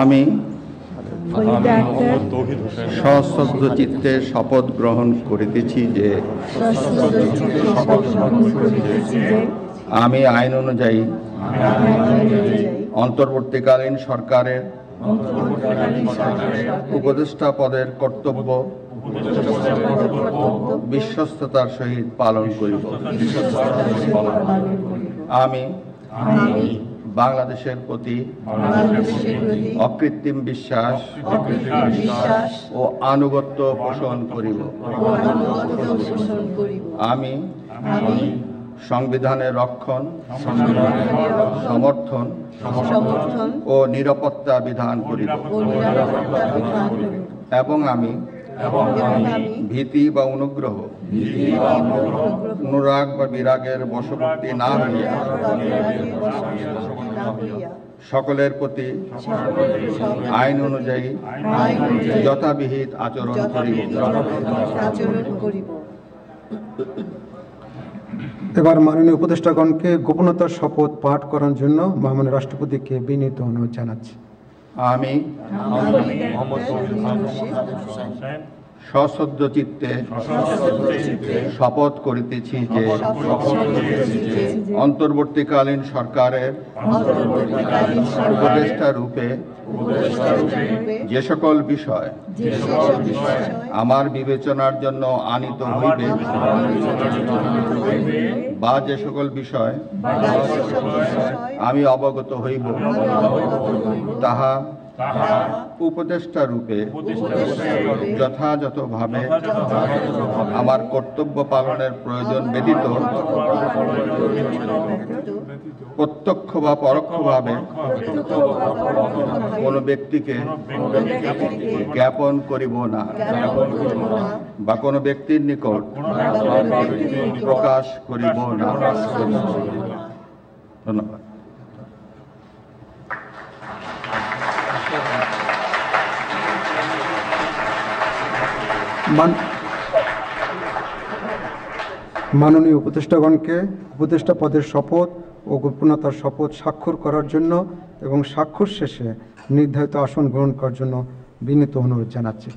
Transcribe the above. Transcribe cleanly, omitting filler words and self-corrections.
আমি সশ্রদ্ধ চিত্তে শপথ গ্রহণ করিতেছি যে আমি আইন অনুযায়ী অন্তর্বর্তীকালীন সরকারের উপদেষ্টা পদের কর্তব্য বিশ্বস্ততার সহিত পালন করিব। আমি বাংলাদেশের প্রতি অকৃত্রিম বিশ্বাস ও আনুগত্য পোষণ করিব। আমি সংবিধানের রক্ষণ, সমর্থন ও নিরাপত্তা বিধান করিব এবং আমি ভীতি বা অনুগ্রহ, অনুরাগ বা বিরাগের বশবর্তী না হইয়া সকলের প্রতি আইন অনুযায়ী যথাবিহিত আচরণ করিব। এবার মাননীয় উপদেষ্টাগণকে গোপনতার শপথ পাঠ করার জন্য মাননীয় রাষ্ট্রপতিকে বিনীত অনুরোধ জানাচ্ছি। আমি সশ্রদ্ধ চিত্তে শপথ করিতেছি যে অন্তর্বর্তীকালীন সরকারের উপদেষ্টা রূপে যে সকল বিষয় আমার বিবেচনার জন্য আনিত হইবে বা যে সকল বিষয় আমি অবগত হইব তাহা উপদেষ্টা রূপে যথাযথভাবে আমার কর্তব্য পালনের প্রয়োজন ব্যতীত প্রত্যক্ষ বা পরোক্ষভাবে কোনো ব্যক্তিকে জ্ঞাপন করিব না বা কোনো ব্যক্তির নিকট প্রকাশ করিব না। ধন্যবাদ। মাননীয় উপদেষ্টাগণকে উপদেষ্টা পদের শপথ ও গোপনতার শপথ স্বাক্ষর করার জন্য এবং স্বাক্ষর শেষে নির্ধারিত আসন গ্রহণ করার জন্য বিনীত অনুরোধ জানাচ্ছি।